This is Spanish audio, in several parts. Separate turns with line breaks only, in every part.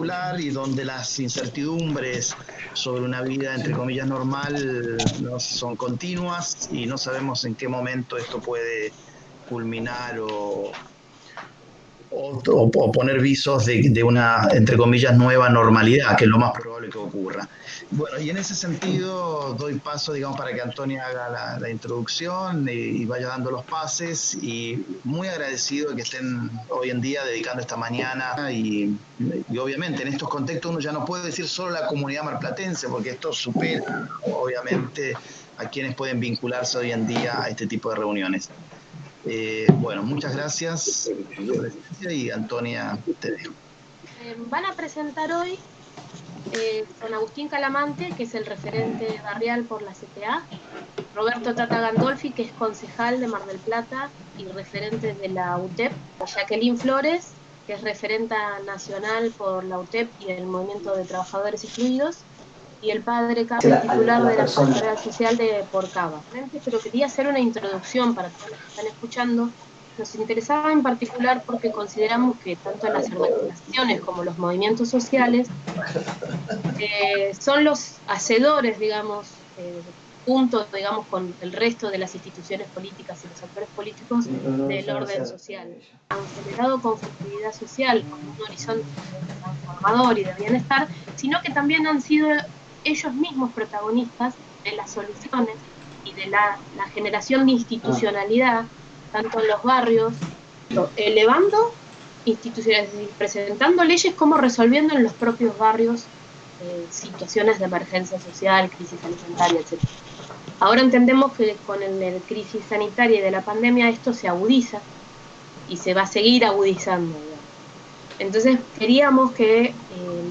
particular y donde las incertidumbres sobre una vida, entre comillas, normal no son continuas y no sabemos en qué momento esto puede culminar o poner visos de una, entre comillas, nueva normalidad, que es lo más probable que ocurra. Bueno, y en ese sentido doy paso, digamos, para que Antonia haga la introducción y vaya dando los pases, y muy agradecido de que estén hoy en día dedicando esta mañana y obviamente en estos contextos uno ya no puede decir solo la comunidad marplatense, porque esto supera, obviamente, a quienes pueden vincularse hoy en día a este tipo de reuniones. Bueno, muchas gracias por tu presencia y Antonia, te dejo.
Van a presentar hoy con Agustín Calamante, que es el referente barrial por la CTA, Roberto Tata Gandolfi, que es concejal de Mar del Plata y referente de la UTEP, Jacqueline Flores, que es referenta nacional por la UTEP y el Movimiento de Trabajadores Excluidos, y el padre Carlos, titular de la Pastoral Social de Porcaba. Pero quería hacer una introducción para todos los que están escuchando. Nos interesaba en particular porque consideramos que tanto las organizaciones como los movimientos sociales son los hacedores, digamos, junto, digamos, con el resto de las instituciones políticas y los actores políticos del orden social. Han generado conflictividad social como un horizonte transformador y de bienestar, sino que también han sido ellos mismos protagonistas de las soluciones y de la generación de institucionalidad, tanto en los barrios, elevando instituciones, presentando leyes como resolviendo en los propios barrios situaciones de emergencia social, crisis alimentaria, etc. Ahora entendemos que con la crisis sanitaria y de la pandemia esto se agudiza y se va a seguir agudizando, digamos. Entonces queríamos que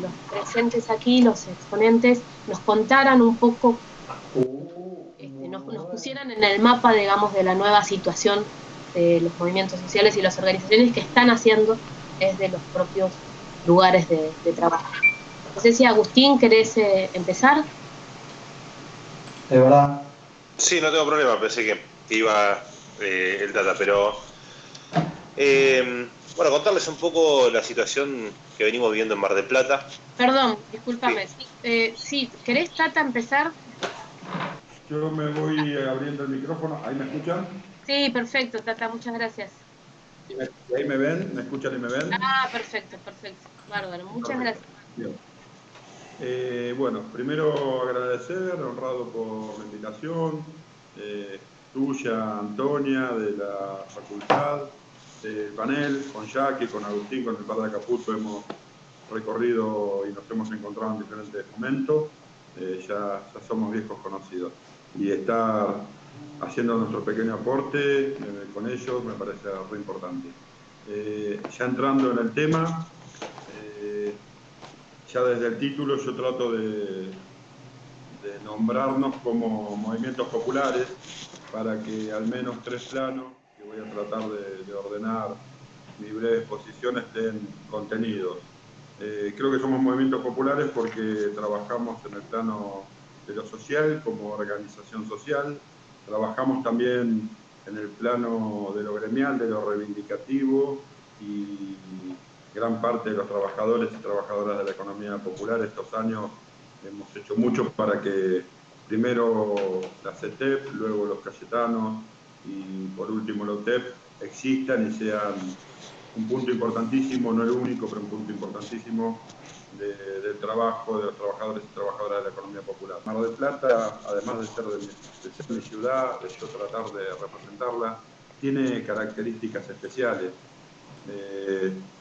los presentes aquí, los exponentes, nos contaran un poco, nos pusieran en el mapa, digamos, de la nueva situación de los movimientos sociales y las organizaciones que están haciendo desde los propios lugares de trabajo. No sé si Agustín, ¿querés empezar?
De verdad.
Sí, no tengo problema, pensé que iba el Tata, pero bueno, contarles un poco la situación que venimos viviendo en Mar del Plata.
Perdón, discúlpame. Sí, ¿querés, Tata, empezar?
Yo me voy abriendo el micrófono. ¿Ahí me escuchan?
Sí, perfecto, Tata, muchas gracias.
¿Ahí me ven? ¿Me escuchan y me ven?
Ah, perfecto, perfecto. Bárbaro, muchas gracias.
Bien. Bueno, primero agradecer, honrado por la invitación tuya, Antonia, de la facultad, del panel, con Jackie, con Agustín, con el padre Caputo, hemos recorrido y nos hemos encontrado en diferentes momentos. Ya somos viejos conocidos. Y estar haciendo nuestro pequeño aporte con ellos me parece muy importante. Ya entrando en el tema, ya desde el título yo trato de nombrarnos como movimientos populares para que al menos tres planos, que voy a tratar de ordenar mi breve exposición, estén contenidos. Creo que somos movimientos populares porque trabajamos en el plano de lo social como organización social, trabajamos también en el plano de lo gremial, de lo reivindicativo, y gran parte de los trabajadores y trabajadoras de la economía popular estos años hemos hecho mucho para que primero la CETEP, luego los Cayetanos y por último la UTEP existan y sean un punto importantísimo, no el único, pero un punto importantísimo del trabajo de los trabajadores y trabajadoras de la economía popular. Mar del Plata, además de ser mi ciudad, de yo tratar de representarla, tiene características especiales.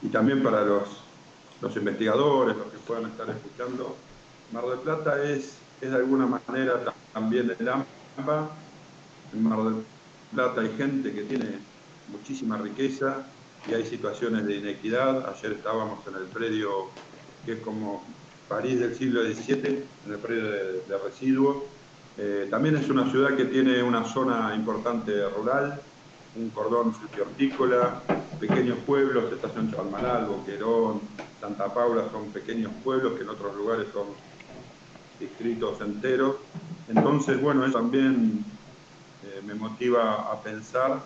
Y también para los investigadores, los que puedan estar escuchando, Mar del Plata es de alguna manera también el AMBA. En Mar del Plata hay gente que tiene muchísima riqueza y hay situaciones de inequidad. Ayer estábamos en el predio que es como París del siglo XVII, en el predio de residuos. También es una ciudad que tiene una zona importante rural, un cordón frutícola, pequeños pueblos, Estación Chavalmalal, Boquerón, Santa Paula, son pequeños pueblos que en otros lugares son distritos enteros. Entonces, bueno, eso también me motiva a pensar.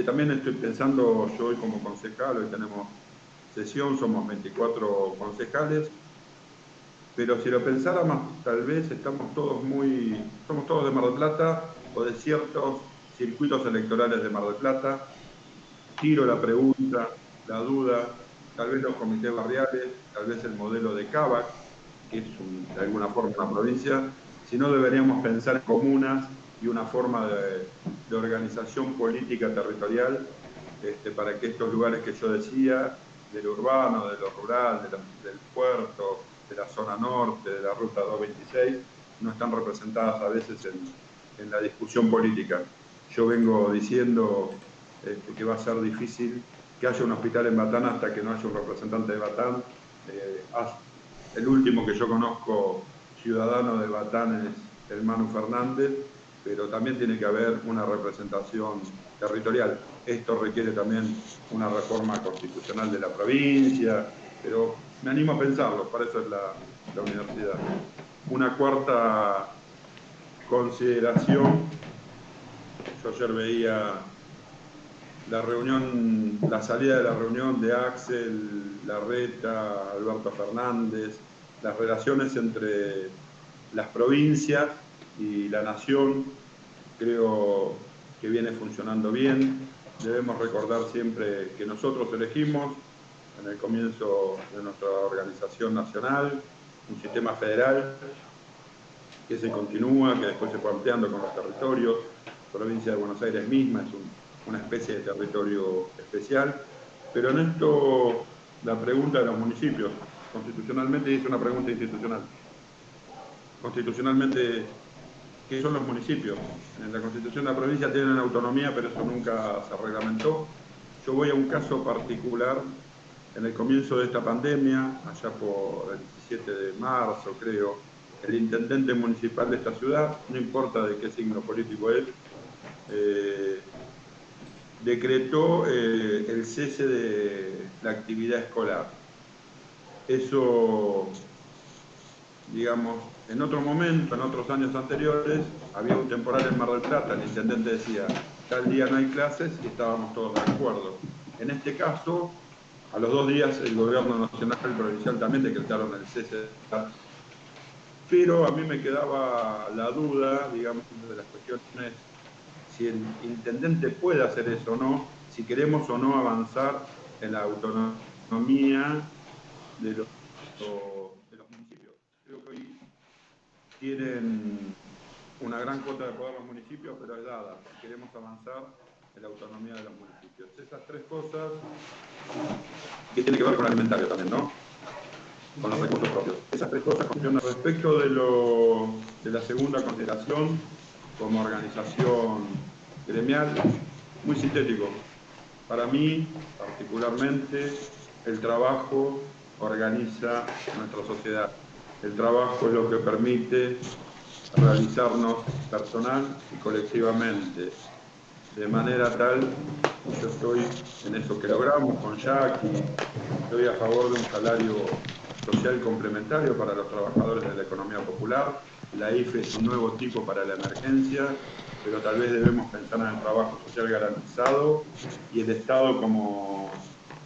También estoy pensando, yo hoy como concejal, hoy tenemos sesión, somos 24 concejales, pero si lo pensáramos, tal vez somos todos de Mar del Plata o de ciertos circuitos electorales de Mar del Plata. Tiro la pregunta, la duda, tal vez los comités barriales, tal vez el modelo de Cava, que es de alguna forma una provincia, si no deberíamos pensar en comunas y una forma de organización política territorial para que estos lugares que yo decía, de lo urbano, de lo rural, del puerto, de la zona norte, de la ruta 226, no están representadas a veces en la discusión política. Yo vengo diciendo que va a ser difícil que haya un hospital en Batán hasta que no haya un representante de Batán. El último que yo conozco ciudadano de Batán es el Manu Fernández, pero también tiene que haber una representación territorial. Esto requiere también una reforma constitucional de la provincia, pero me animo a pensarlo, para eso es la universidad. Una cuarta consideración, yo ayer veía la salida de la reunión de Axel Larreta, Alberto Fernández, las relaciones entre las provincias y la nación, creo que viene funcionando bien. Debemos recordar siempre que nosotros elegimos en el comienzo de nuestra organización nacional un sistema federal que se continúa, que después se fue ampliando con los territorios. La provincia de Buenos Aires misma es una especie de territorio especial, pero en esto la pregunta de los municipios, constitucionalmente es una pregunta institucional. Constitucionalmente, ¿qué son los municipios? En la Constitución de la provincia tienen autonomía, pero eso nunca se reglamentó. Yo voy a un caso particular. En el comienzo de esta pandemia, allá por el 17 de marzo, creo, el intendente municipal de esta ciudad, no importa de qué signo político es, decretó el cese de la actividad escolar. Eso, digamos, en otro momento, en otros años anteriores, había un temporal en Mar del Plata, el intendente decía, tal día no hay clases y estábamos todos de acuerdo. En este caso, a los 2 días el gobierno nacional y provincial también decretaron el cese. Pero a mí me quedaba la duda, digamos, de las cuestiones, si el intendente puede hacer eso o no, si queremos o no avanzar en la autonomía de los municipios. Creo que hoy tienen una gran cuota de poder los municipios, pero es dada. Queremos avanzar en la autonomía de los municipios. Esas tres cosas, que tiene que ver con el alimentario también, ¿no? Con los recursos propios. Esas tres cosas funcionan. Respecto de la segunda consideración, como organización gremial, muy sintético. Para mí, particularmente, el trabajo organiza nuestra sociedad. El trabajo es lo que permite realizarnos personal y colectivamente. De manera tal, yo estoy en eso que logramos con Jackie, estoy a favor de un salario social complementario para los trabajadores de la economía popular. La IFE es un nuevo tipo para la emergencia, pero tal vez debemos pensar en el trabajo social garantizado y el Estado como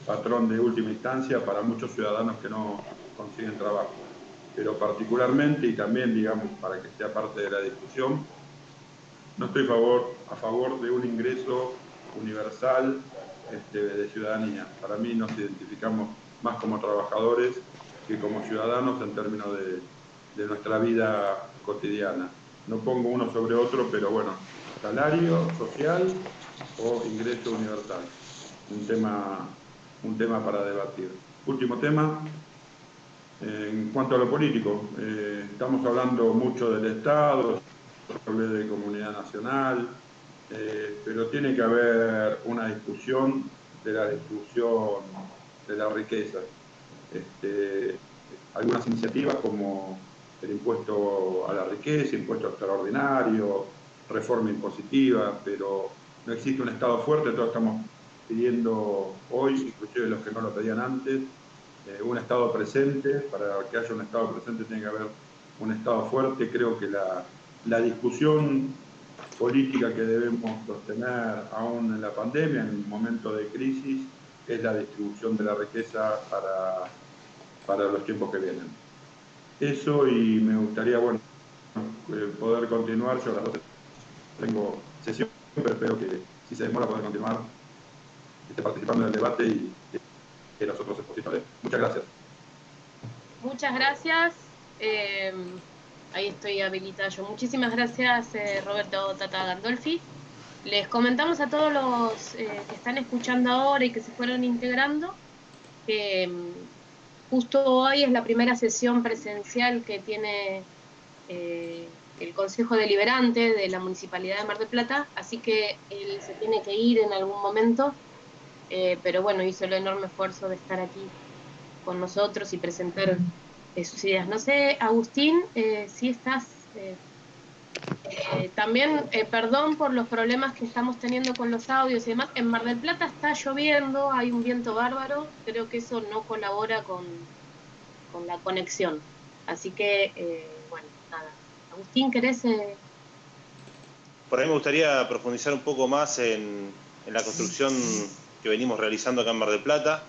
patrón de última instancia para muchos ciudadanos que no consiguen trabajo. Pero particularmente, y también, digamos, para que sea parte de la discusión, no estoy a favor de un ingreso universal de ciudadanía. Para mí nos identificamos más como trabajadores que como ciudadanos en términos de nuestra vida cotidiana. No pongo uno sobre otro, pero bueno, salario social o ingreso universal. Un tema para debatir. Último tema. En cuanto a lo político, estamos hablando mucho del Estado, hablé de comunidad nacional, pero tiene que haber una discusión de la distribución de la riqueza. Algunas iniciativas como el impuesto a la riqueza, impuesto extraordinario, reforma impositiva, pero no existe un Estado fuerte. Todos estamos pidiendo hoy, inclusive los que no lo pedían antes, un Estado presente. Para que haya un Estado presente tiene que haber un Estado fuerte. Creo que la discusión política que debemos sostener aún en la pandemia, en un momento de crisis, es la distribución de la riqueza para los tiempos que vienen. Eso, y me gustaría, bueno, poder continuar. Yo a las 12 tengo sesión, pero espero que si se demora poder continuar participando en el debate y que los otros expositores. Muchas gracias.
Muchas gracias. Ahí estoy habilitada yo. Muchísimas gracias, Roberto Tata Gandolfi. Les comentamos a todos los que están escuchando ahora y que se fueron integrando que justo hoy es la primera sesión presencial que tiene el Consejo Deliberante de la Municipalidad de Mar del Plata, así que él se tiene que ir en algún momento, pero bueno, hizo el enorme esfuerzo de estar aquí con nosotros y presentar sus ideas. No sé, Agustín, si estás... también, perdón por los problemas que estamos teniendo con los audios y demás. En Mar del Plata está lloviendo, hay un viento bárbaro, creo que eso no colabora con la conexión. Así que, bueno, nada. Agustín, ¿querés...?
Por ahí me gustaría profundizar un poco más en la construcción que venimos realizando acá en Mar del Plata,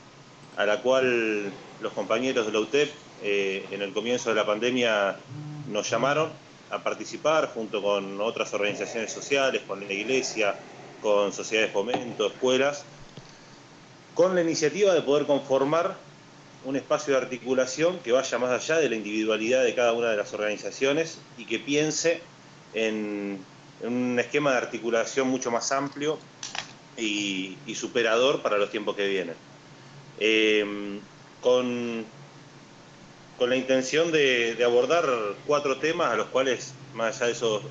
a la cual los compañeros de la UTEP en el comienzo de la pandemia nos llamaron a participar junto con otras organizaciones sociales, con la iglesia, con sociedades de fomento, escuelas, con la iniciativa de poder conformar un espacio de articulación que vaya más allá de la individualidad de cada una de las organizaciones y que piense en un esquema de articulación mucho más amplio y superador para los tiempos que vienen. Con la intención de abordar 4 temas a los cuales, más allá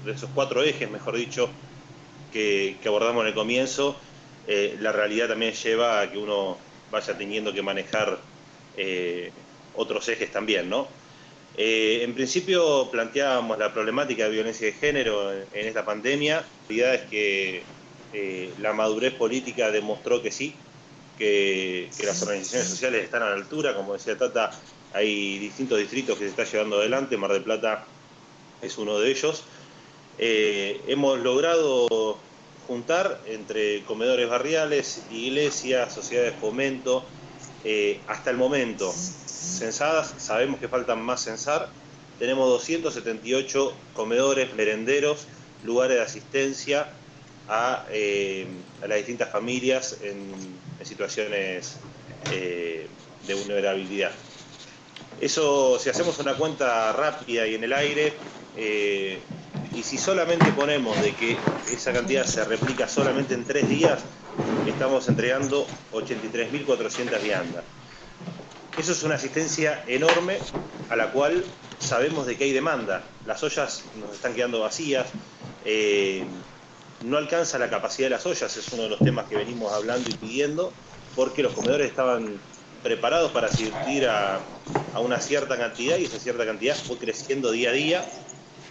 de esos 4 ejes, mejor dicho, que abordamos en el comienzo, la realidad también lleva a que uno vaya teniendo que manejar otros ejes también, ¿no? En principio planteábamos la problemática de violencia de género en esta pandemia. La realidad es que la madurez política demostró que sí, que las organizaciones sociales están a la altura. Como decía Tata, hay distintos distritos que se está llevando adelante, Mar del Plata es uno de ellos. Hemos logrado juntar entre comedores barriales, iglesias, sociedades de fomento, hasta el momento censadas, sabemos que faltan más censar, tenemos 278 comedores, merenderos, lugares de asistencia a las distintas familias en situaciones de vulnerabilidad. Eso, si hacemos una cuenta rápida y en el aire, y si solamente ponemos de que esa cantidad se replica solamente en 3 días, estamos entregando 83.400 viandas. Eso es una asistencia enorme a la cual sabemos de que hay demanda. Las ollas nos están quedando vacías, no alcanza la capacidad de las ollas, es uno de los temas que venimos hablando y pidiendo, porque los comedores estaban preparados para asistir a una cierta cantidad y esa cierta cantidad fue creciendo día a día.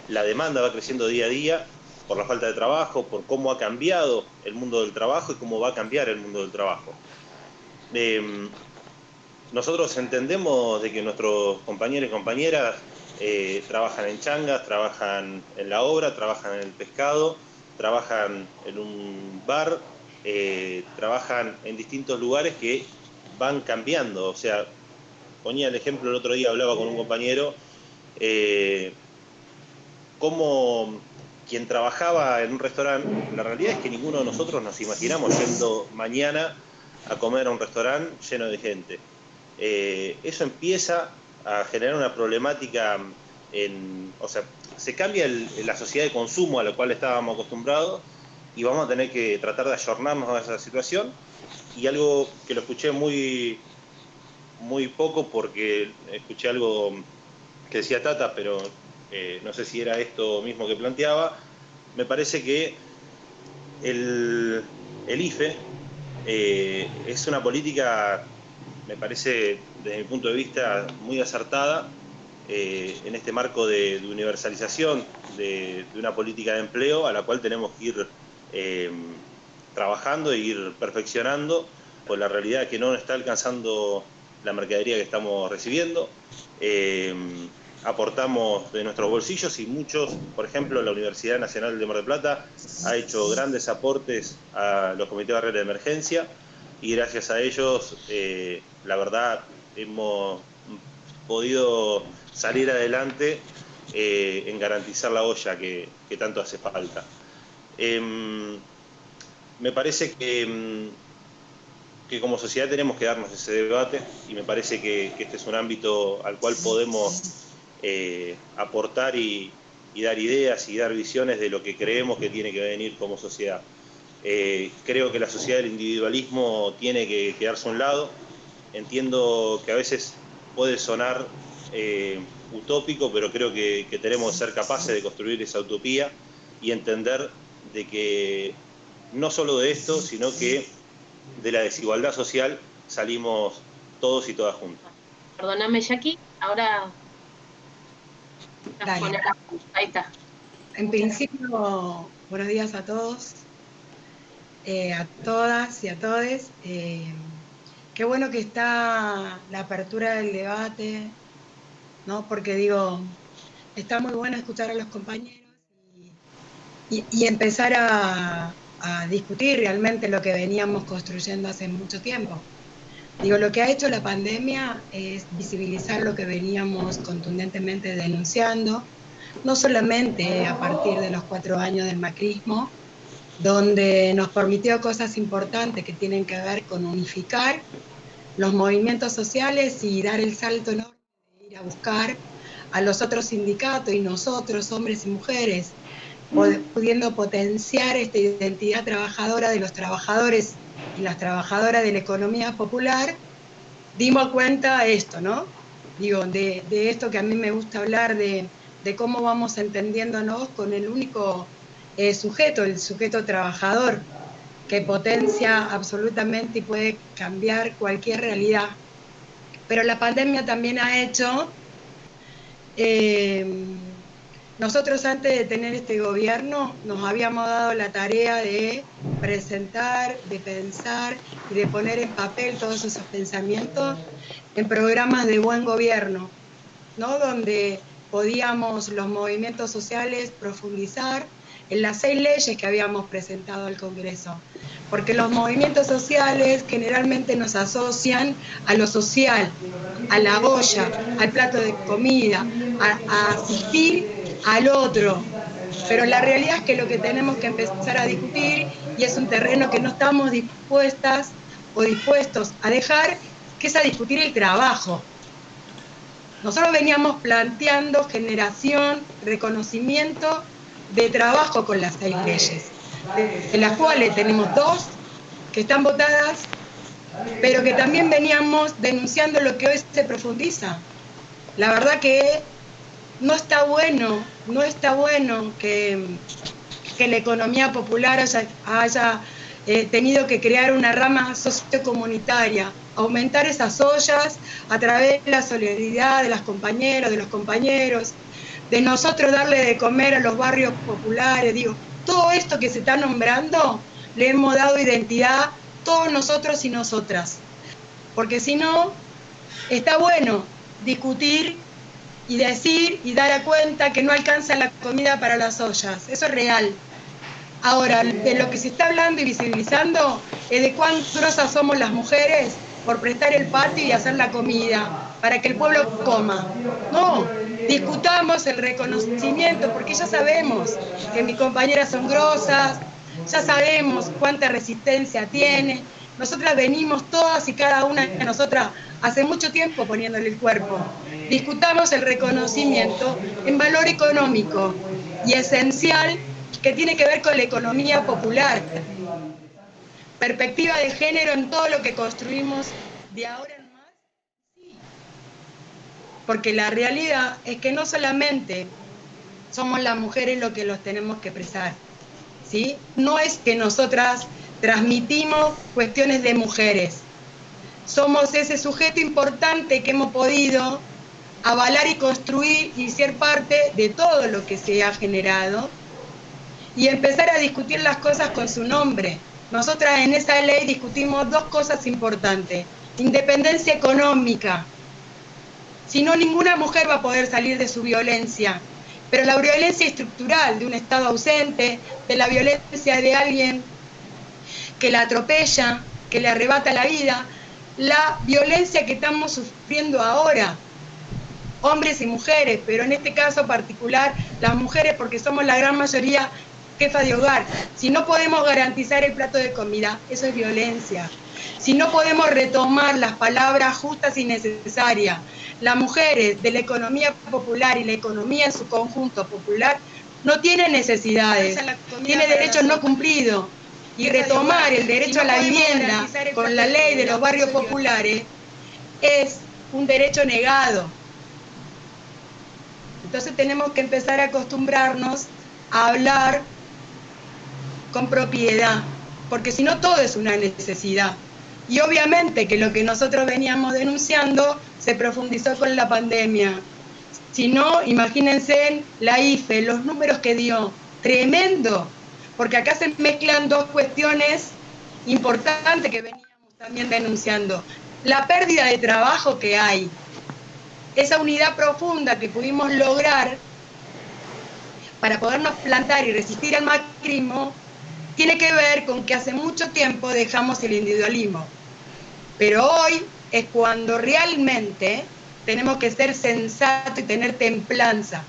La demanda va creciendo día a día por la falta de trabajo, por cómo ha cambiado el mundo del trabajo y cómo va a cambiar el mundo del trabajo. Nosotros entendemos de que nuestros compañeros y compañeras trabajan en changas, trabajan en la obra, trabajan en el pescado, trabajan en un bar, trabajan en distintos lugares que van cambiando. O sea, ponía el ejemplo, el otro día hablaba con un compañero, cómo quien trabajaba en un restaurante, la realidad es que ninguno de nosotros nos imaginamos yendo mañana a comer a un restaurante lleno de gente. Eso empieza a generar una problemática, o sea, se cambia la sociedad de consumo a la cual estábamos acostumbrados y vamos a tener que tratar de ayornarnos a esa situación. Y algo que lo escuché muy poco, porque escuché algo que decía Tata, pero no sé si era esto mismo que planteaba. Me parece que el IFE es una política, me parece desde mi punto de vista, muy acertada en este marco de universalización de una política de empleo a la cual tenemos que ir trabajando e ir perfeccionando, pues la realidad es que no está alcanzando la mercadería que estamos recibiendo. Aportamos de nuestros bolsillos y muchos, por ejemplo, la Universidad Nacional de Mar del Plata ha hecho grandes aportes a los comités barriales de emergencia y gracias a ellos, la verdad, hemos podido salir adelante en garantizar la olla que tanto hace falta. Me parece que como sociedad tenemos que darnos ese debate, y me parece que este es un ámbito al cual podemos aportar y dar ideas y dar visiones de lo que creemos que tiene que venir como sociedad. Creo que la sociedad del individualismo tiene que quedarse a un lado. Entiendo que a veces puede sonar utópico, pero creo que tenemos que ser capaces de construir esa utopía y entender de que no solo de esto, sino que de la desigualdad social salimos todos y todas juntos.
Perdóname, Jackie, ahora...
Dale.
Ahí está.
En principio, buenos días a todos, a todas y a todes. Qué bueno que está la apertura del debate, ¿no? Porque digo, está muy bueno escuchar a los compañeros y empezar a discutir realmente lo que veníamos construyendo hace mucho tiempo. Digo, lo que ha hecho la pandemia es visibilizar lo que veníamos contundentemente denunciando, no solamente a partir de los 4 años del macrismo, donde nos permitió cosas importantes que tienen que ver con unificar los movimientos sociales y dar el salto enorme de ir a buscar a los otros sindicatos y nosotros, hombres y mujeres, pudiendo potenciar esta identidad trabajadora de los trabajadores y las trabajadoras de la economía popular, dimos cuenta esto, ¿no? Digo, de esto que a mí me gusta hablar, de cómo vamos entendiéndonos con el único sujeto, el sujeto trabajador, que potencia absolutamente y puede cambiar cualquier realidad. Pero la pandemia también ha hecho... nosotros antes de tener este gobierno nos habíamos dado la tarea de presentar, de pensar y de poner en papel todos esos pensamientos en programas de buen gobierno, ¿no? Donde podíamos los movimientos sociales profundizar en las 6 leyes que habíamos presentado al Congreso, porque los movimientos sociales generalmente nos asocian a lo social, a la olla, al plato de comida, a asistir al otro, pero la realidad es que lo que tenemos que empezar a discutir, y es un terreno que no estamos dispuestas o dispuestos a dejar, que es a discutir el trabajo. Nosotros veníamos planteando generación, reconocimiento de trabajo con las 6 leyes, de las cuales tenemos 2 que están votadas, pero que también veníamos denunciando lo que hoy se profundiza. La verdad que no está bueno que la economía popular haya tenido que crear una rama sociocomunitaria, aumentar esas ollas a través de la solidaridad de las compañeras, de los compañeros, de nosotros darle de comer a los barrios populares. Digo, todo esto que se está nombrando le hemos dado identidad todos nosotros y nosotras, porque si no, está bueno discutir y decir y dar a cuenta que no alcanza la comida para las ollas, eso es real. Ahora, de lo que se está hablando y visibilizando es de cuán grosas somos las mujeres por prestar el patio y hacer la comida para que el pueblo coma. No, discutamos el reconocimiento, porque ya sabemos que mis compañeras son grosas, ya sabemos cuánta resistencia tiene. Nosotras venimos todas y cada una de nosotras hace mucho tiempo poniéndole el cuerpo. Discutamos el reconocimiento en valor económico y esencial que tiene que ver con la economía popular. Perspectiva de género en todo lo que construimos de ahora en más. Sí. Porque la realidad es que no solamente somos las mujeres lo que los tenemos que expresar, ¿sí? No es que nosotras transmitimos cuestiones de mujeres. Somos ese sujeto importante que hemos podido avalar y construir y ser parte de todo lo que se ha generado y empezar a discutir las cosas con su nombre. Nosotras en esa ley discutimos 2 cosas importantes. Independencia económica. Si no, ninguna mujer va a poder salir de su violencia. Pero la violencia estructural de un Estado ausente, de la violencia de alguien que la atropella, que le arrebata la vida, la violencia que estamos sufriendo ahora, hombres y mujeres, pero en este caso particular las mujeres, porque somos la gran mayoría jefas de hogar. Si no podemos garantizar el plato de comida, eso es violencia. Si no podemos retomar las palabras justas y necesarias, las mujeres de la economía popular y la economía en su conjunto popular no tienen necesidades, tienen derechos no cumplidos. Y retomar el derecho a la vivienda con la ley de los barrios populares es un derecho negado. Entonces tenemos que empezar a acostumbrarnos a hablar con propiedad, porque si no todo es una necesidad. Y obviamente que lo que nosotros veníamos denunciando se profundizó con la pandemia. Si no, imagínense la IFE, los números que dio, tremendo, porque acá se mezclan dos cuestiones importantes que veníamos también denunciando. La pérdida de trabajo que hay, esa unidad profunda que pudimos lograr para podernos plantar y resistir al macrismo, tiene que ver con que hace mucho tiempo dejamos el individualismo. Pero hoy es cuando realmente tenemos que ser sensatos y tener templanza.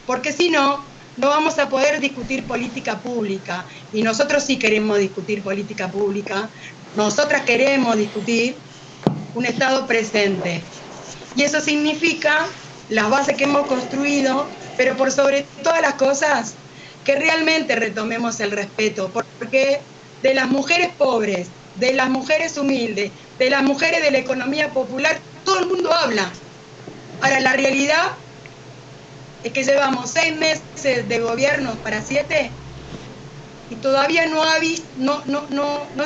Porque si no, no vamos a poder discutir política pública. Y nosotros sí queremos discutir política pública. Nosotras queremos discutir un Estado presente. Y eso significa las bases que hemos construido, pero por sobre todas las cosas, que realmente retomemos el respeto, porque de las mujeres pobres, de las mujeres humildes, de las mujeres de la economía popular, todo el mundo habla. Ahora, la realidad es que llevamos 6 meses de gobierno para 7 y todavía no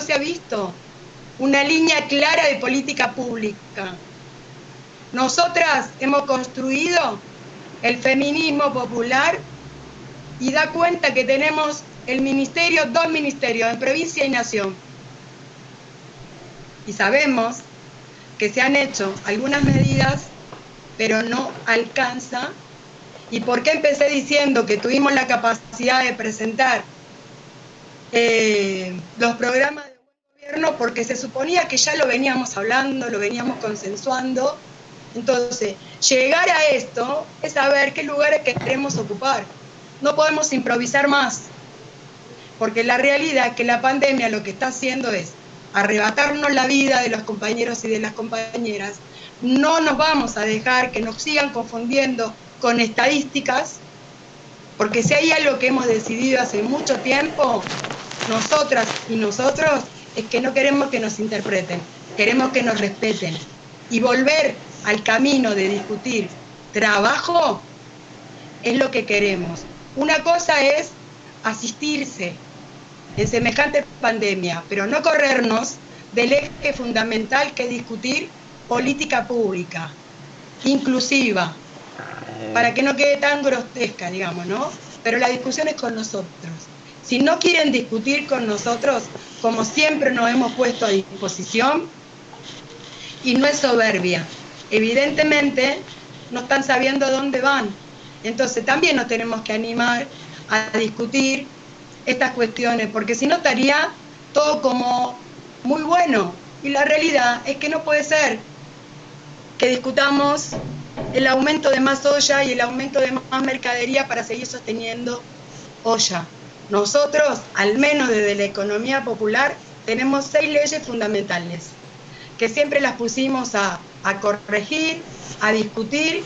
se ha visto una línea clara de política pública. Nosotras hemos construido el feminismo popular y da cuenta que tenemos el ministerio, 2 ministerios, en provincia y nación. Y sabemos que se han hecho algunas medidas, pero no alcanza. ¿Y por qué empecé diciendo que tuvimos la capacidad de presentar los programas de gobierno? Porque se suponía que ya lo veníamos hablando, lo veníamos consensuando. Entonces, llegar a esto es saber qué lugares queremos ocupar. No podemos improvisar más, porque la realidad es que la pandemia lo que está haciendo es arrebatarnos la vida de los compañeros y de las compañeras. No nos vamos a dejar que nos sigan confundiendo con estadísticas, porque si hay algo que hemos decidido hace mucho tiempo, nosotras y nosotros, es que no queremos que nos interpreten, queremos que nos respeten. Y volver al camino de discutir trabajo es lo que queremos. Una cosa es asistirse en semejante pandemia, pero no corrernos del eje fundamental que es discutir política pública, inclusiva, para que no quede tan grotesca, digamos, ¿no? Pero la discusión es con nosotros. Si no quieren discutir con nosotros, como siempre nos hemos puesto a disposición, y no es soberbia, evidentemente no están sabiendo dónde van. Entonces también nos tenemos que animar a discutir estas cuestiones, porque si no estaría todo como muy bueno. Y la realidad es que no puede ser que discutamos el aumento de más olla y el aumento de más mercadería para seguir sosteniendo olla. Nosotros, al menos desde la economía popular, tenemos 6 leyes fundamentales, que siempre las pusimos a corregir, a discutir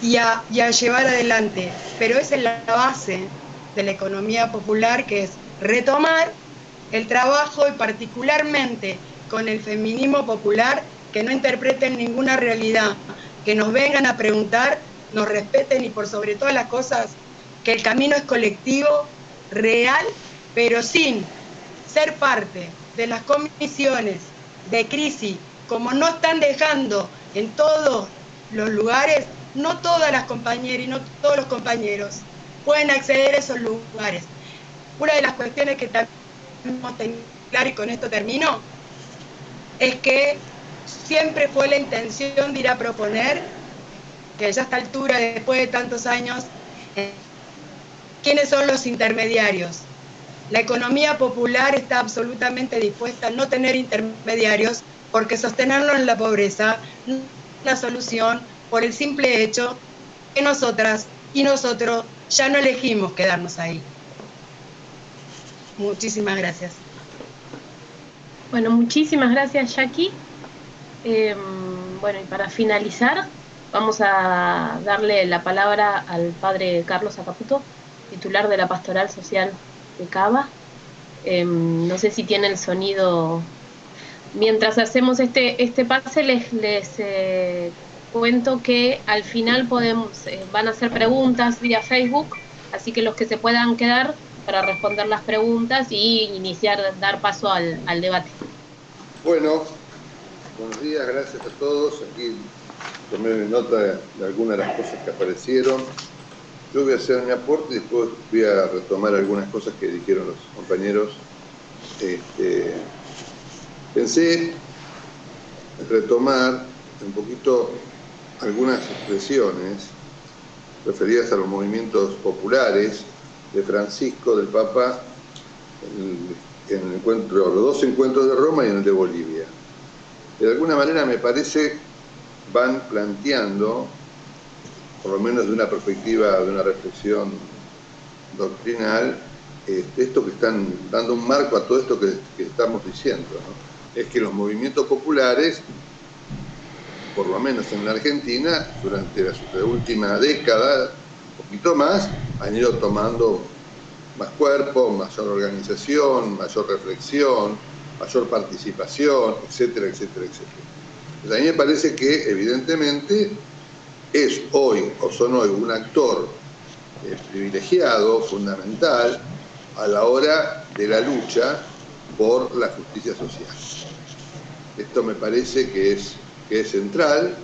y a llevar adelante. Pero esa es la base de la economía popular, que es retomar el trabajo y particularmente con el feminismo popular, que no interpreten ninguna realidad, que nos vengan a preguntar, nos respeten y por sobre todas las cosas, que el camino es colectivo, real, pero sin ser parte de las comisiones de crisis, como no están dejando en todos los lugares, no todas las compañeras y no todos los compañeros pueden acceder a esos lugares. Una de las cuestiones que también hemos tenido claro, y con esto termino, es que siempre fue la intención de ir a proponer, que ya a esta altura, después de tantos años, quiénes son los intermediarios. La economía popular está absolutamente dispuesta a no tener intermediarios porque sostenerlo en la pobreza no es una solución por el simple hecho que nosotras y nosotros ya no elegimos quedarnos ahí. Muchísimas gracias.
Bueno, muchísimas gracias, Jackie. Bueno, y para finalizar, vamos a darle la palabra al padre Carlos Acaputo, titular de la Pastoral Social de Cava. No sé si tiene el sonido. Mientras hacemos este pase, les cuento que al final van a hacer preguntas vía Facebook, así que los que se puedan quedar para responder las preguntas y dar paso al debate.
Bueno, buenos días, gracias a todos. Aquí tomé nota de algunas de las cosas que aparecieron. Yo voy a hacer mi aporte y después voy a retomar algunas cosas que dijeron los compañeros. Pensé retomar un poquito algunas expresiones referidas a los movimientos populares de Francisco, del Papa, en el encuentro, los dos encuentros de Roma y en el de Bolivia. De alguna manera me parece van planteando, por lo menos de una perspectiva, de una reflexión doctrinal, esto que están dando un marco a todo esto que estamos diciendo, ¿no? Es que los movimientos populares, por lo menos en la Argentina, durante la última década, un poquito más, han ido tomando más cuerpo, mayor organización, mayor reflexión, mayor participación, etcétera, etcétera, etcétera. Pues a mí me parece que, evidentemente, es hoy, o son hoy, un actor privilegiado, fundamental, a la hora de la lucha por la justicia social. Esto me parece que es central,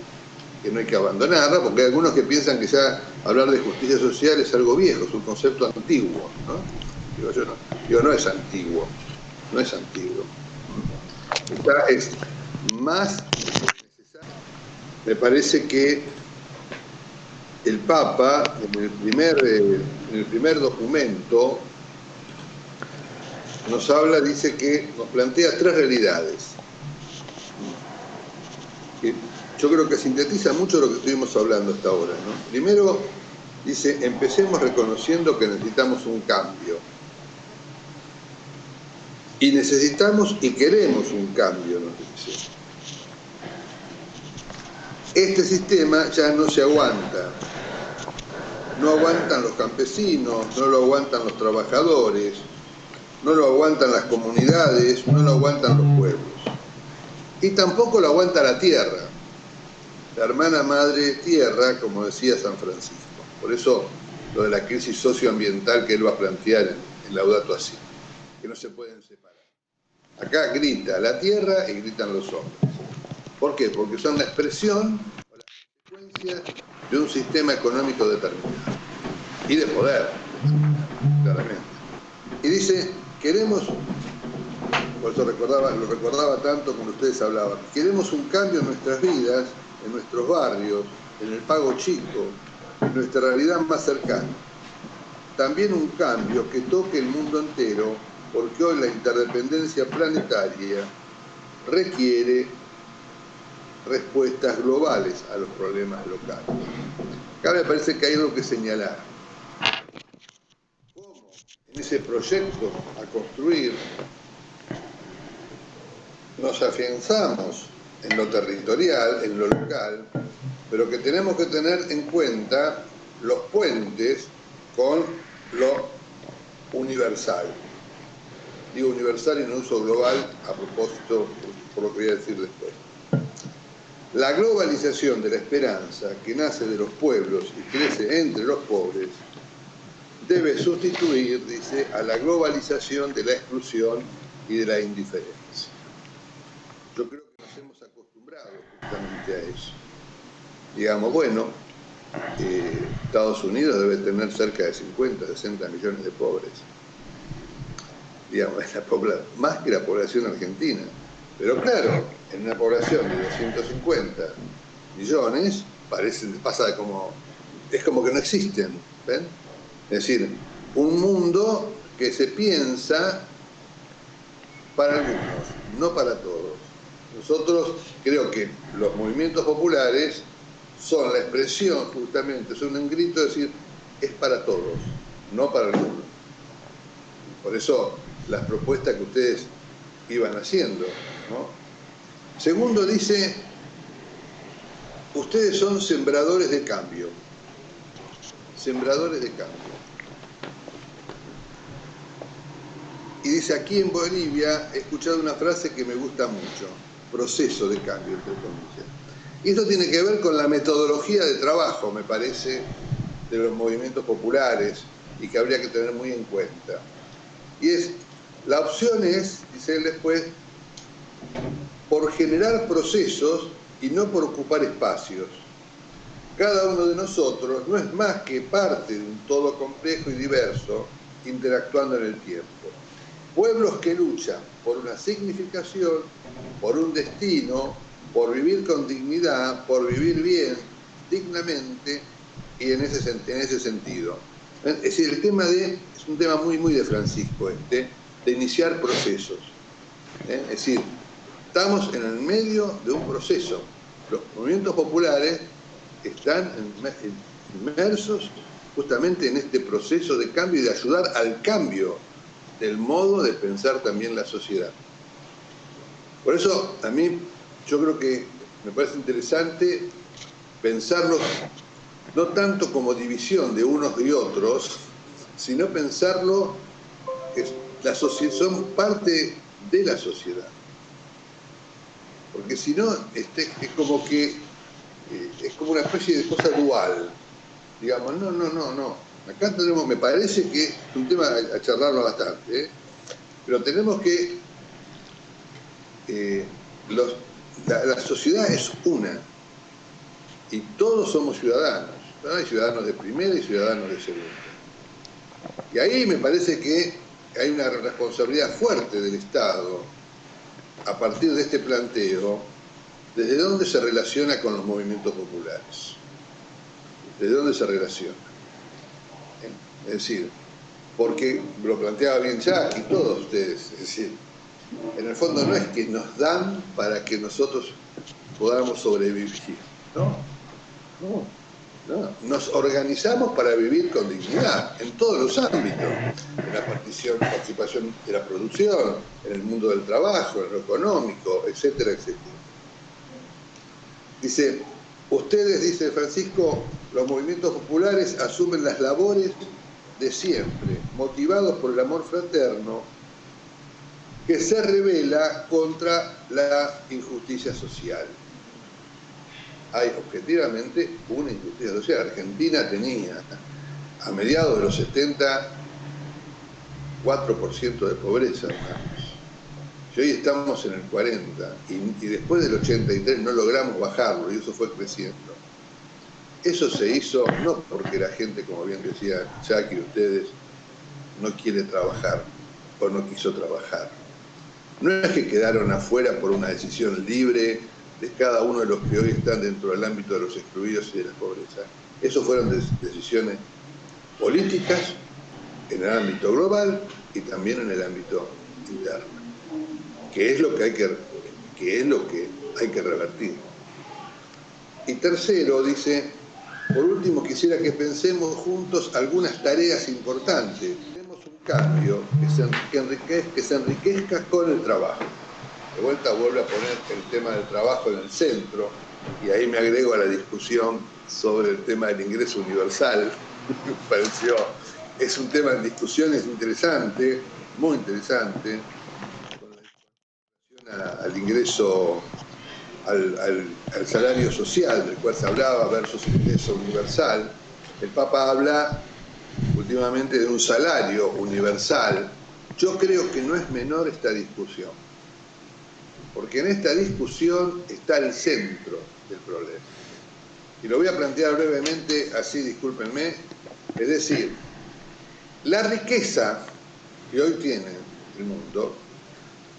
que no hay que abandonarla, porque hay algunos que piensan que ya hablar de justicia social es algo viejo, es un concepto antiguo, ¿no? Digo, no es antiguo, no es antiguo. Es más necesario. Me parece que el Papa, en el primer documento, nos habla, dice que nos plantea tres realidades. Yo creo que sintetiza mucho lo que estuvimos hablando hasta ahora, ¿no? Primero, dice, empecemos reconociendo que necesitamos un cambio. Y necesitamos y queremos un cambio, nos dice. Este sistema ya no se aguanta. No aguantan los campesinos, no lo aguantan los trabajadores, no lo aguantan las comunidades, no lo aguantan los pueblos. Y tampoco lo aguanta la tierra. La hermana madre tierra, como decía San Francisco. Por eso lo de la crisis socioambiental que él va a plantear en Laudato Si, que no se pueden separar. Acá grita la tierra y gritan los hombres. ¿Por qué? Porque son la expresión o la consecuencia de un sistema económico determinado y de poder, claramente. Y dice, queremos, por eso lo recordaba tanto cuando ustedes hablaban, queremos un cambio en nuestras vidas, en nuestros barrios, en el pago chico, en nuestra realidad más cercana. También un cambio que toque el mundo entero, porque hoy la interdependencia planetaria requiere respuestas globales a los problemas locales. Acá me parece que hay algo que señalar. ¿Cómo en ese proyecto a construir nos afianzamos en lo territorial, en lo local, pero que tenemos que tener en cuenta los puentes con lo universal? Digo universal y no uso global a propósito por lo que voy a decir después. La globalización de la esperanza, que nace de los pueblos y crece entre los pobres, debe sustituir, dice, a la globalización de la exclusión y de la indiferencia. Yo creo que nos hemos acostumbrado justamente a eso. Digamos, bueno, Estados Unidos debe tener cerca de 50, 60 millones de pobres. Digamos, más que la población argentina. Pero claro, en una población de 250 millones, es como que no existen, ¿ven? Es decir, un mundo que se piensa para algunos, no para todos. Nosotros creo que los movimientos populares son la expresión, justamente, son un grito de decir, es para todos, no para algunos. Por eso las propuestas que ustedes iban haciendo, ¿no? Segundo, dice, ustedes son sembradores de cambio. Sembradores de cambio. Y dice, aquí en Bolivia he escuchado una frase que me gusta mucho, proceso de cambio, entre comillas. Y esto tiene que ver con la metodología de trabajo, me parece, de los movimientos populares y que habría que tener muy en cuenta. Y es, la opción es, dice él después, por generar procesos y no por ocupar espacios. Cada uno de nosotros no es más que parte de un todo complejo y diverso, interactuando en el tiempo. Pueblos que luchan por una significación, por un destino, por vivir con dignidad, por vivir bien, dignamente y en ese sentido. Es decir, el tema es un tema muy de Francisco de iniciar procesos. Es decir, estamos en el medio de un proceso. Los movimientos populares están inmersos justamente en este proceso de cambio y de ayudar al cambio del modo de pensar también la sociedad. Por eso, a mí, yo creo que me parece interesante pensarlo no tanto como división de unos y otros, sino pensarlo que son parte de la sociedad. Porque si no, es como que es como una especie de cosa dual. Digamos, no. Acá tenemos, me parece que es un tema a charlarlo bastante, pero tenemos que la sociedad es una y todos somos ciudadanos, ¿no? Hay ciudadanos de primera y ciudadanos de segunda. Y ahí me parece que hay una responsabilidad fuerte del Estado a partir de este planteo, desde dónde se relaciona con los movimientos populares, desde dónde se relaciona. Es decir, porque lo planteaba bien Jack y todos ustedes, es decir, en el fondo no es que nos dan para que nosotros podamos sobrevivir, ¿no? Nos organizamos para vivir con dignidad en todos los ámbitos, en la participación de la producción, en el mundo del trabajo, en lo económico, etcétera, etcétera. Dice, ustedes, dice Francisco, los movimientos populares asumen las labores de siempre, motivados por el amor fraterno que se revela contra la injusticia social. Hay objetivamente una injusticia social. Argentina tenía a mediados de los 70 4% de pobreza, hermanos. Y hoy estamos en el 40 y después del 83 no logramos bajarlo y eso fue creciendo. Eso se hizo no porque la gente, como bien decía Jack y ustedes, no quiere trabajar o no quiso trabajar. No es que quedaron afuera por una decisión libre de cada uno de los que hoy están dentro del ámbito de los excluidos y de la pobreza. Eso fueron decisiones políticas en el ámbito global y también en el ámbito interno, que es lo que hay que revertir. Y tercero, dice, por último quisiera que pensemos juntos algunas tareas importantes. Tenemos un cambio que se enriquezca con el trabajo. De vuelta vuelve a poner el tema del trabajo en el centro y ahí me agrego a la discusión sobre el tema del ingreso universal. Me pareció, es un tema en discusión, es interesante, muy interesante, con relación al ingreso, al salario social del cual se hablaba versus el ingreso universal. El Papa habla últimamente de un salario universal. Yo creo que no es menor esta discusión, porque en esta discusión está el centro del problema. Y lo voy a plantear brevemente, así discúlpenme. Es decir, la riqueza que hoy tiene el mundo,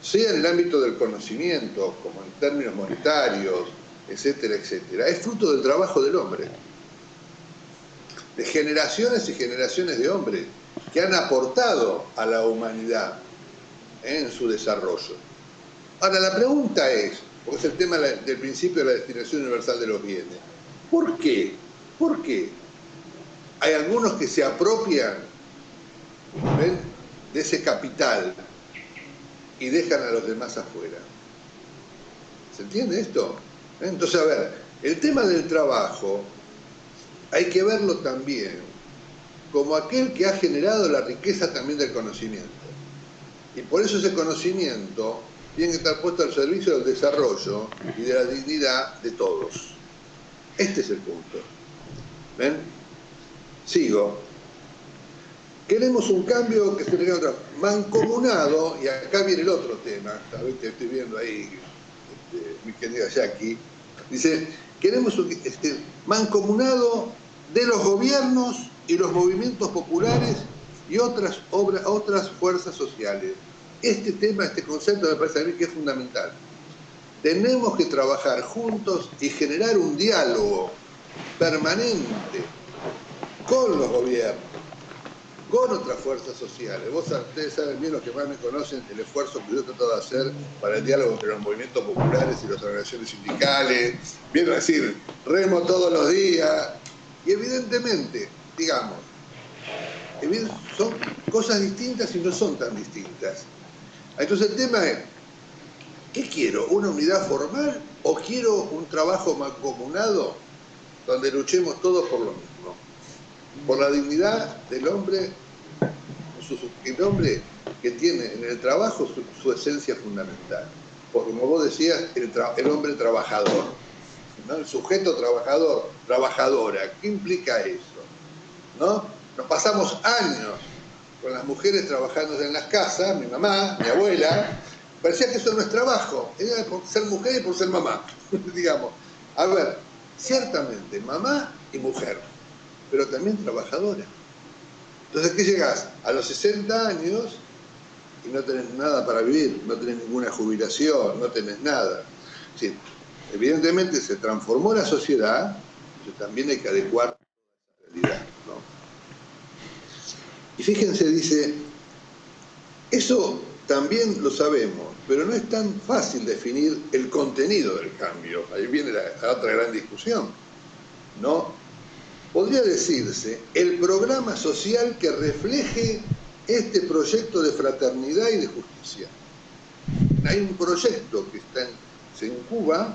sea en el ámbito del conocimiento, como en términos monetarios, etcétera, etcétera, es fruto del trabajo del hombre, de generaciones y generaciones de hombres que han aportado a la humanidad en su desarrollo. Ahora, la pregunta es, porque es el tema del principio de la destinación universal de los bienes, ¿por qué? ¿Por qué hay algunos que se apropian, ¿ven?, de ese capital y dejan a los demás afuera? ¿Se entiende esto? Entonces, a ver, el tema del trabajo hay que verlo también como aquel que ha generado la riqueza también del conocimiento. Y por eso ese conocimiento tiene que estar puesto al servicio del desarrollo y de la dignidad de todos. Este es el punto. ¿Ven? Sigo. Queremos un cambio que se tenga otra mancomunado, y acá viene el otro tema, ¿sabes? Que estoy viendo ahí, mi querida Jackie, dice, queremos un mancomunado de los gobiernos y los movimientos populares y otras fuerzas sociales. Este tema, este concepto me parece a mí que es fundamental. Tenemos que trabajar juntos y generar un diálogo permanente con los gobiernos, con otras fuerzas sociales. Ustedes saben bien, los que más me conocen, el esfuerzo que yo he tratado de hacer para el diálogo entre los movimientos populares y las organizaciones sindicales. Viene a decir, remo todos los días. Y evidentemente, digamos, son cosas distintas y no son tan distintas. Entonces el tema es, ¿qué quiero? ¿Una unidad formal o quiero un trabajo mancomunado donde luchemos todos por lo mismo? Por la dignidad del hombre, el hombre que tiene en el trabajo su esencia fundamental. Porque como vos decías, el hombre trabajador, ¿no? El sujeto trabajador, trabajadora. ¿Qué implica eso? ¿No? Nos pasamos años con las mujeres trabajando en las casas, mi mamá, mi abuela, parecía que eso no es trabajo, era por ser mujer y por ser mamá, digamos. A ver, ciertamente mamá y mujer, pero también trabajadora. Entonces, ¿qué llegás? A los 60 años y no tenés nada para vivir, no tenés ninguna jubilación, no tenés nada. Sí, evidentemente se transformó la sociedad, pero también hay que adecuar a la realidad, ¿no? Y fíjense, dice, eso también lo sabemos, pero no es tan fácil definir el contenido del cambio. Ahí viene la otra gran discusión, ¿no? Podría decirse el programa social que refleje este proyecto de fraternidad y de justicia. Hay un proyecto que se incuba,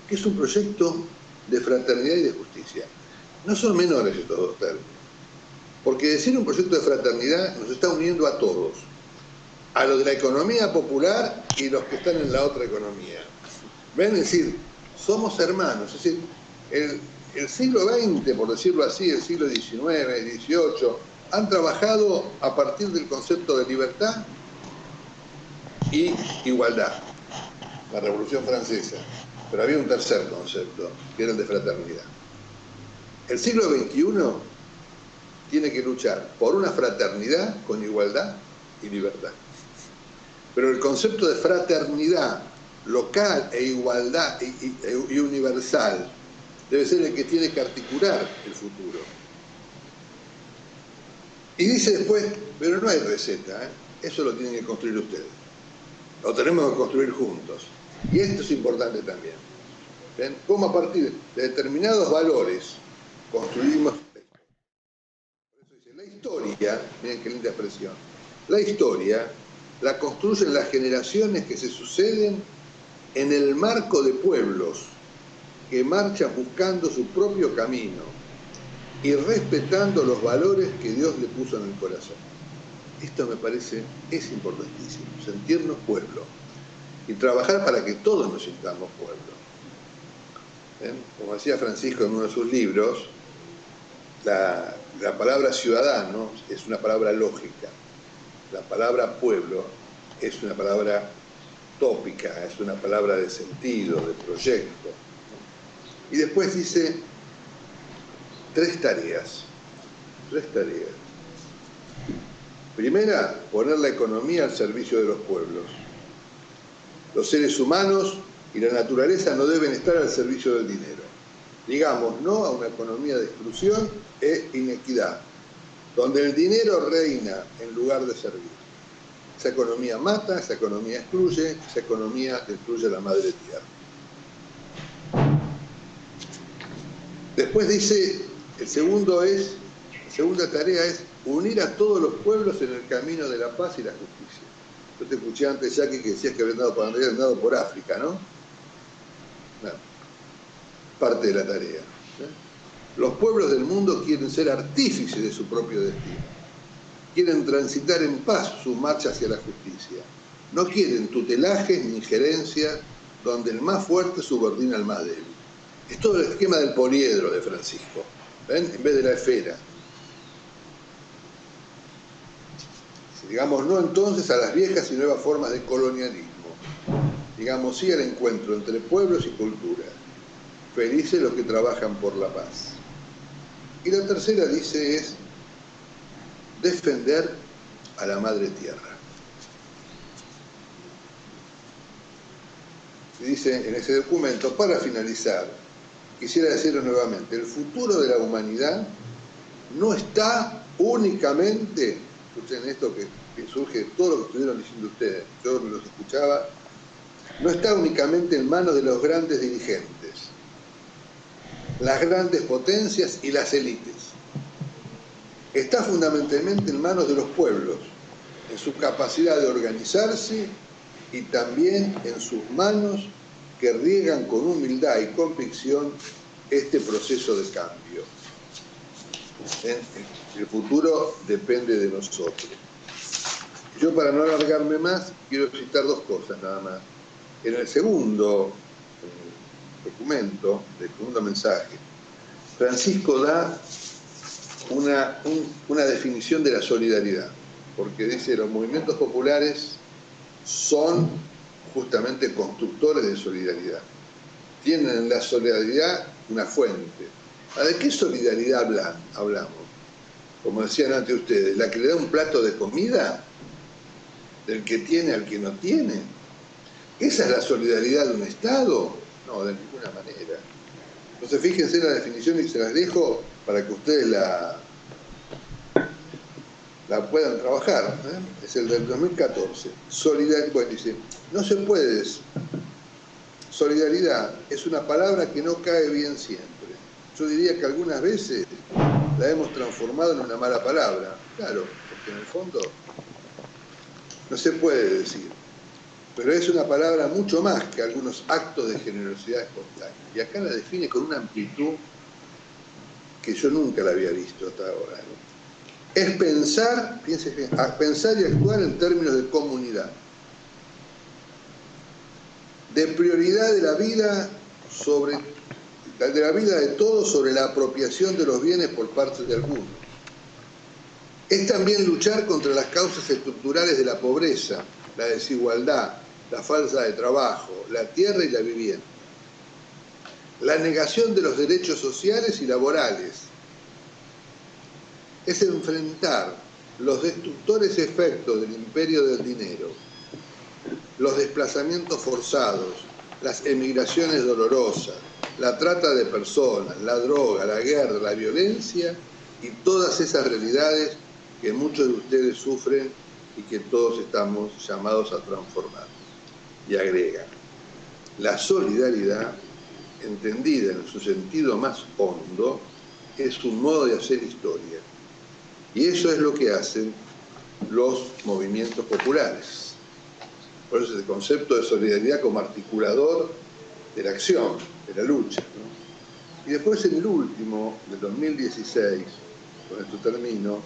que es un proyecto de fraternidad y de justicia. No son menores estos dos términos, porque decir un proyecto de fraternidad nos está uniendo a todos, a los de la economía popular y los que están en la otra economía. ¿Ven? Es decir, somos hermanos. Es decir, el siglo XX, por decirlo así, el siglo XIX, XVIII, han trabajado a partir del concepto de libertad y igualdad, la Revolución Francesa. Pero había un tercer concepto, que era el de fraternidad. El siglo XXI tiene que luchar por una fraternidad con igualdad y libertad. Pero el concepto de fraternidad local e igualdad y universal debe ser el que tiene que articular el futuro. Y dice después, pero no hay receta, ¿eh? Eso lo tienen que construir ustedes. Lo tenemos que construir juntos. Y esto es importante también. ¿Ven? Cómo a partir de determinados valores construimos. Por eso dice, la historia, miren qué linda expresión, la historia la construyen las generaciones que se suceden en el marco de pueblos que marchan buscando su propio camino y respetando los valores que Dios le puso en el corazón. Esto me parece, es importantísimo, sentirnos pueblo y trabajar para que todos nos sintamos pueblo. ¿Ven? Como decía Francisco en uno de sus libros, la palabra ciudadano es una palabra lógica, la palabra pueblo es una palabra tópica, es una palabra de sentido, de proyecto. Y después dice tres tareas. Primera, poner la economía al servicio de los pueblos. Los seres humanos y la naturaleza no deben estar al servicio del dinero. Digamos no a una economía de exclusión e inequidad. donde el dinero reina en lugar de servir. Esa economía mata, esa economía excluye, esa economía destruye a la madre tierra. Después dice, la segunda tarea es unir a todos los pueblos en el camino de la paz y la justicia. Yo te escuché antes, Jackie, que decías que habían andado por África, ¿no? Bueno, parte de la tarea. Los pueblos del mundo quieren ser artífices de su propio destino. Quieren transitar en paz su marcha hacia la justicia. No quieren tutelajes ni injerencias donde el más fuerte subordina al más débil. Es todo el esquema del poliedro de Francisco, ¿ven? En vez de la esfera. Digamos no entonces a las viejas y nuevas formas de colonialismo. Digamos sí al encuentro entre pueblos y culturas. Felices los que trabajan por la paz. Y la tercera, dice, es defender a la madre tierra. Y dice en ese documento, para finalizar, quisiera decirlo nuevamente, el futuro de la humanidad no está únicamente, escuchen esto que surge de todo lo que estuvieron diciendo ustedes, yo me los escuchaba, no está únicamente en manos de los grandes dirigentes, las grandes potencias y las élites. Está fundamentalmente en manos de los pueblos, en su capacidad de organizarse y también en sus manos que riegan con humildad y convicción este proceso de cambio. El futuro depende de nosotros. Yo, para no alargarme más, quiero citar dos cosas nada más. En el segundo documento, el segundo mensaje, Francisco da una definición de la solidaridad, porque dice los movimientos populares son justamente constructores de solidaridad. Tienen en la solidaridad una fuente. ¿De qué solidaridad hablamos? Como decían antes ustedes, ¿la que le da un plato de comida? ¿Del que tiene al que no tiene? ¿Esa es la solidaridad de un Estado? No, de ninguna manera. Entonces fíjense en la definición y se las dejo para que ustedes la puedan trabajar. Es el del 2014. Bueno, dice, no se puede. Solidaridad es una palabra que no cae bien siempre. Yo diría que algunas veces la hemos transformado en una mala palabra. Claro, porque en el fondo no se puede decir. Pero es una palabra mucho más que algunos actos de generosidad espontánea. Y acá la define con una amplitud que yo nunca la había visto hasta ahora, ¿no? Es pensar, fíjense bien, pensar y actuar en términos de comunidad, de prioridad de la vida de todos sobre la apropiación de los bienes por parte de algunos. Es también luchar contra las causas estructurales de la pobreza, la desigualdad, la falta de trabajo, la tierra y la vivienda, la negación de los derechos sociales y laborales. Es enfrentar los destructores efectos del imperio del dinero, los desplazamientos forzados, las emigraciones dolorosas, la trata de personas, la droga, la guerra, la violencia y todas esas realidades que muchos de ustedes sufren y que todos estamos llamados a transformar. Y agrega, la solidaridad, entendida en su sentido más hondo, es un modo de hacer historia. Y eso es lo que hacen los movimientos populares. Por eso el concepto de solidaridad como articulador de la acción, de la lucha, ¿no? Y después en el último, del 2016, con esto termino,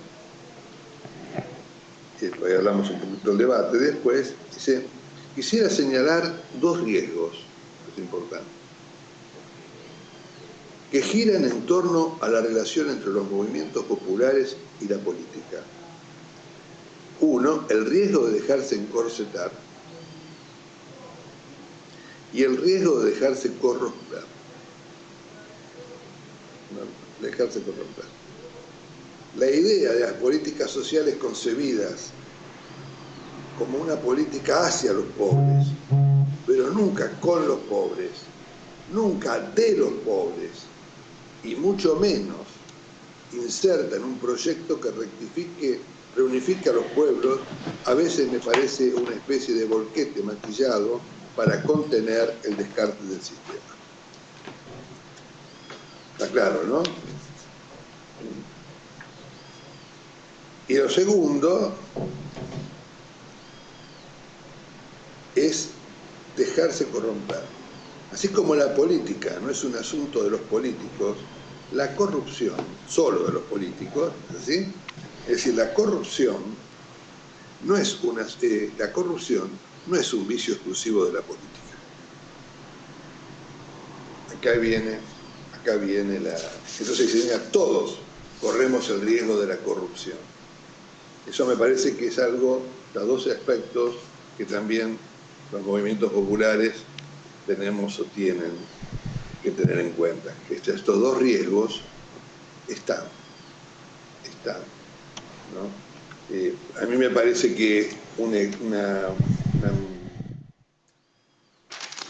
ahí hablamos un poquito del debate, después dice, quisiera señalar dos riesgos, es importante, que giran en torno a la relación entre los movimientos populares y la política. Uno, el riesgo de dejarse encorsetar y el riesgo de dejarse corromper. La idea de las políticas sociales concebidas como una política hacia los pobres, pero nunca con los pobres, nunca de los pobres, y mucho menos inserta en un proyecto que reunifique a los pueblos, a veces me parece una especie de volquete maquillado para contener el descarte del sistema. Está claro, ¿no? Y lo segundo es dejarse corromper. Así como la política no es un asunto de los políticos, la corrupción solo de los políticos, ¿sí? Es decir, la corrupción no es un vicio exclusivo de la política. Acá viene la... Entonces, todos corremos el riesgo de la corrupción. Eso me parece que es algo, los dos aspectos que también los movimientos populares tenemos o tienen que tener en cuenta. Estos dos riesgos están, ¿no? A mí me parece que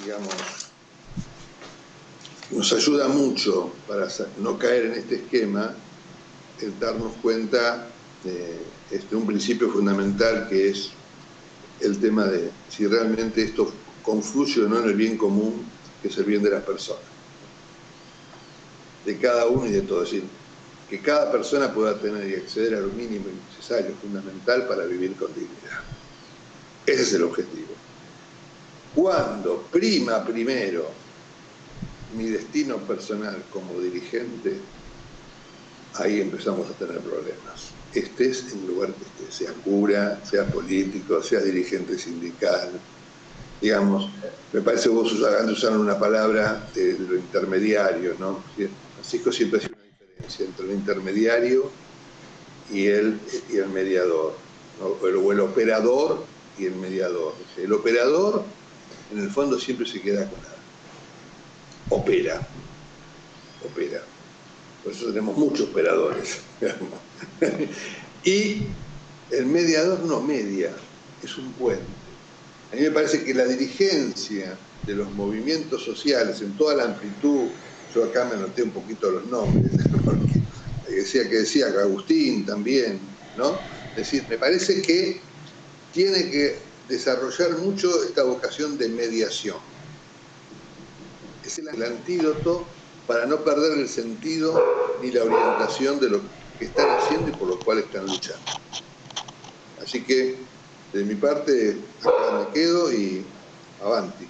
digamos, nos ayuda mucho para no caer en este esquema el darnos cuenta de un principio fundamental, que es el tema de si realmente esto confluye o no en el bien común, que es el bien de las personas, de cada uno y de todo. Es decir, que cada persona pueda tener y acceder a lo mínimo necesario, fundamental para vivir con dignidad. Ese es el objetivo. Cuando prima primero mi destino personal como dirigente, ahí empezamos a tener problemas. Estés en el lugar que estés, sea cura, sea político, sea dirigente sindical. Digamos, me parece que vos usaron una palabra de lo intermediario, ¿no? Francisco siempre hace una diferencia entre el intermediario y el mediador, ¿no? O el operador y el mediador. El operador, en el fondo, siempre se queda con nada. Opera. Por eso tenemos muchos operadores. Y el mediador no media, es un puente. A mí me parece que la dirigencia de los movimientos sociales en toda la amplitud, yo acá me anoté un poquito los nombres, que decía Agustín también, ¿no? Es decir, me parece que tiene que desarrollar mucho esta vocación de mediación. Es el antídoto para no perder el sentido ni la orientación de lo que están haciendo y por lo cual están luchando. Así que, de mi parte, acá me quedo y avanti.